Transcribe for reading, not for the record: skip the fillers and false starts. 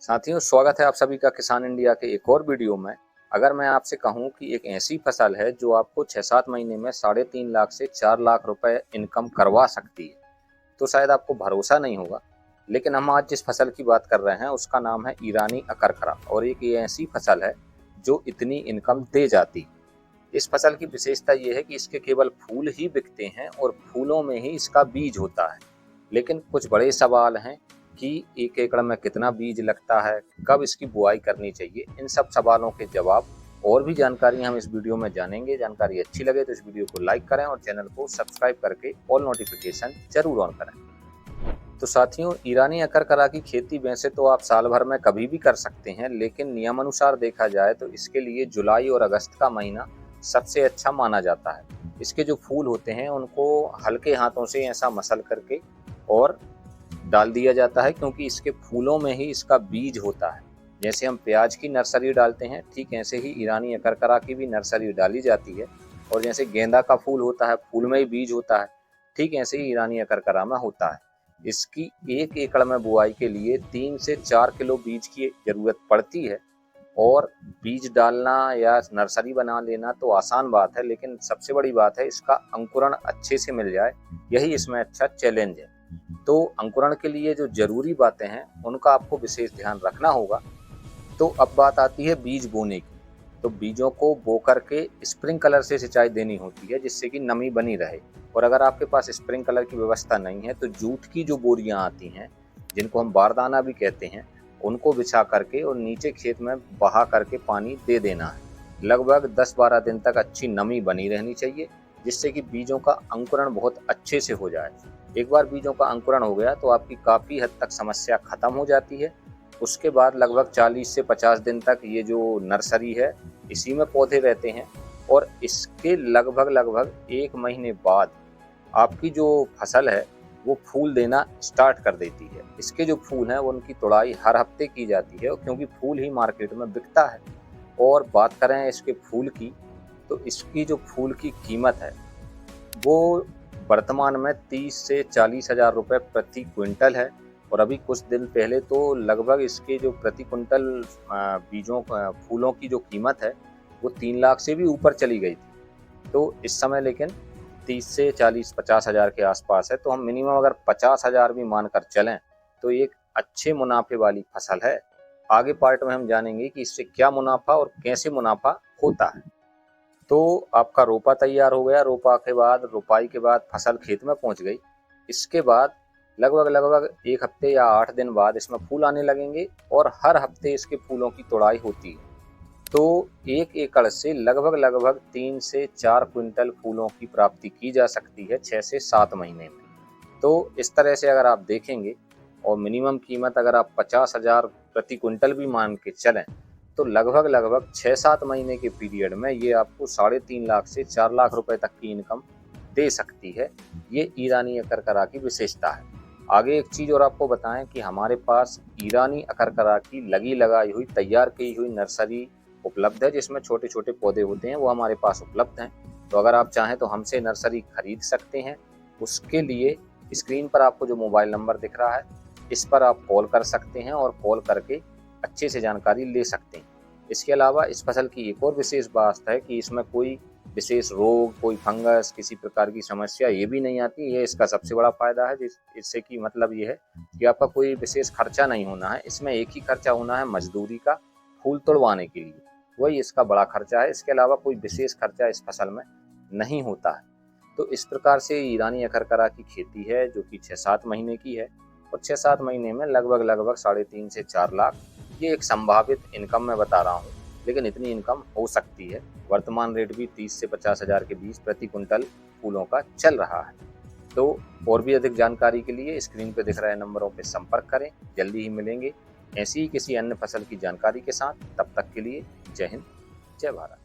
साथियों, स्वागत है आप सभी का किसान इंडिया के एक और वीडियो में। अगर मैं आपसे कहूं कि एक ऐसी फसल है जो आपको 6-7 महीने में 3.5 लाख से 4 लाख रुपए इनकम करवा सकती है, तो शायद आपको भरोसा नहीं होगा। लेकिन हम आज जिस फसल की बात कर रहे हैं उसका नाम है ईरानी अकरकरा, और एक ये ऐसी फसल है जो इतनी इनकम दे जाती है। इस फसल की विशेषता ये है कि इसके केवल फूल ही बिकते हैं और फूलों में ही इसका बीज होता है। लेकिन कुछ बड़े सवाल हैं कि 1 एकड़ में कितना बीज लगता है, कब इसकी बुआई करनी चाहिए। इन सब सवालों के जवाब और भी जानकारी हम इस वीडियो में जानेंगे। जानकारी अच्छी लगे तो इस वीडियो को लाइक करें और चैनल को सब्सक्राइब करके ऑल नोटिफिकेशन जरूर ऑन करें। तो साथियों, ईरानी अकरकरा की खेती वैसे तो आप साल भर में कभी भी कर सकते हैं, लेकिन नियमानुसार देखा जाए तो इसके लिए जुलाई और अगस्त का महीना सबसे अच्छा माना जाता है। इसके जो फूल होते हैं उनको हल्के हाथों से ऐसा मसल करके और डाल दिया जाता है, क्योंकि इसके फूलों में ही इसका बीज होता है। जैसे हम प्याज की नर्सरी डालते हैं, ठीक ऐसे ही ईरानी अकरकरा की भी नर्सरी डाली जाती है। और जैसे गेंदा का फूल होता है, फूल में ही बीज होता है, ठीक ऐसे ही ईरानी अकरकरा में होता है। इसकी 1 एकड़ में बुआई के लिए 3 से 4 किलो बीज की ज़रूरत पड़ती है। और बीज डालना या नर्सरी बना लेना तो आसान बात है, लेकिन सबसे बड़ी बात है इसका अंकुरण अच्छे से मिल जाए, यही इसमें अच्छा चैलेंज है। तो अंकुरण के लिए जो जरूरी बातें हैं उनका आपको विशेष ध्यान रखना होगा। तो अब बात आती है बीज बोने की। तो बीजों को बो करके स्प्रिंकलर से सिंचाई देनी होती है, जिससे कि नमी बनी रहे। और अगर आपके पास स्प्रिंकलर की व्यवस्था नहीं है तो जूट की जो बोरियां आती हैं, जिनको हम बारदाना भी कहते हैं, उनको बिछा करके और नीचे खेत में बहा करके पानी दे देना है। लगभग 10-12 दिन तक अच्छी नमी बनी रहनी चाहिए, जिससे कि बीजों का अंकुरण बहुत अच्छे से हो जाए। एक बार बीजों का अंकुरण हो गया तो आपकी काफ़ी हद तक समस्या खत्म हो जाती है। उसके बाद लगभग 40 से 50 दिन तक ये जो नर्सरी है इसी में पौधे रहते हैं, और इसके लगभग 1 महीने बाद आपकी जो फसल है वो फूल देना स्टार्ट कर देती है। इसके जो फूल हैं उनकी तुड़ाई हर हफ्ते की जाती है, क्योंकि फूल ही मार्केट में बिकता है। और बात करें इसके फूल की, तो इसकी जो फूल की कीमत है वो वर्तमान में 30 से 40 हज़ार रुपये प्रति क्विंटल है। और अभी कुछ दिन पहले तो लगभग इसके जो प्रति क्विंटल बीजों फूलों की जो कीमत है वो 3 लाख से भी ऊपर चली गई थी। तो इस समय लेकिन 30 से 40-50 हज़ार के आसपास है। तो हम मिनिमम अगर 50 हज़ार भी मानकर चलें तो एक अच्छे मुनाफे वाली फसल है। आगे पार्ट में हम जानेंगे कि इससे क्या मुनाफा और कैसे मुनाफा होता है। तो आपका रोपा तैयार हो गया। रोपा के बाद, रोपाई के बाद फसल खेत में पहुंच गई। इसके बाद लगभग 1 हफ्ते या 8 दिन बाद इसमें फूल आने लगेंगे, और हर हफ्ते इसके फूलों की तोड़ाई होती है। तो 1 एकड़ से लगभग 3 से 4 क्विंटल फूलों की प्राप्ति की जा सकती है 6 से 7 महीने में। तो इस तरह से अगर आप देखेंगे, और मिनिमम कीमत अगर आप 50 हज़ार प्रति क्विंटल भी मान के चलें, तो लगभग 6-7 महीने के पीरियड में ये आपको 3.5 लाख से 4 लाख रुपए तक की इनकम दे सकती है। ये ईरानी अकरकरा की विशेषता है। आगे एक चीज़ और आपको बताएं कि हमारे पास ईरानी अकरकरा की लगी लगाई हुई, तैयार की हुई नर्सरी उपलब्ध है, जिसमें छोटे छोटे पौधे होते हैं, वो हमारे पास उपलब्ध हैं। तो अगर आप चाहें तो हमसे नर्सरी खरीद सकते हैं। उसके लिए स्क्रीन पर आपको जो मोबाइल नंबर दिख रहा है, इस पर आप कॉल कर सकते हैं और कॉल करके अच्छे से जानकारी ले सकते हैं। इसके अलावा इस फसल की एक और विशेष बात है कि इसमें कोई विशेष रोग, कोई फंगस, किसी प्रकार की समस्या ये भी नहीं आती। ये इसका सबसे बड़ा फायदा है, इससे कि मतलब ये है कि आपका कोई विशेष खर्चा नहीं होना है। इसमें एक ही खर्चा होना है मजदूरी का, फूल तोड़वाने के लिए, वही इसका बड़ा खर्चा है। इसके अलावा कोई विशेष खर्चा इस फसल में नहीं होता है। तो इस प्रकार से ईरानी अकरकरा की खेती है, जो कि 6-7 महीने की है, और 6-7 महीने में लगभग 3.5 से 4 लाख, ये एक संभावित इनकम मैं बता रहा हूँ, लेकिन इतनी इनकम हो सकती है। वर्तमान रेट भी 30 से 50 हज़ार के बीच प्रति क्विंटल फूलों का चल रहा है। तो और भी अधिक जानकारी के लिए स्क्रीन पर दिख रहे नंबरों पर संपर्क करें। जल्दी ही मिलेंगे ऐसी ही किसी अन्य फसल की जानकारी के साथ। तब तक के लिए जय हिंद, जय भारत।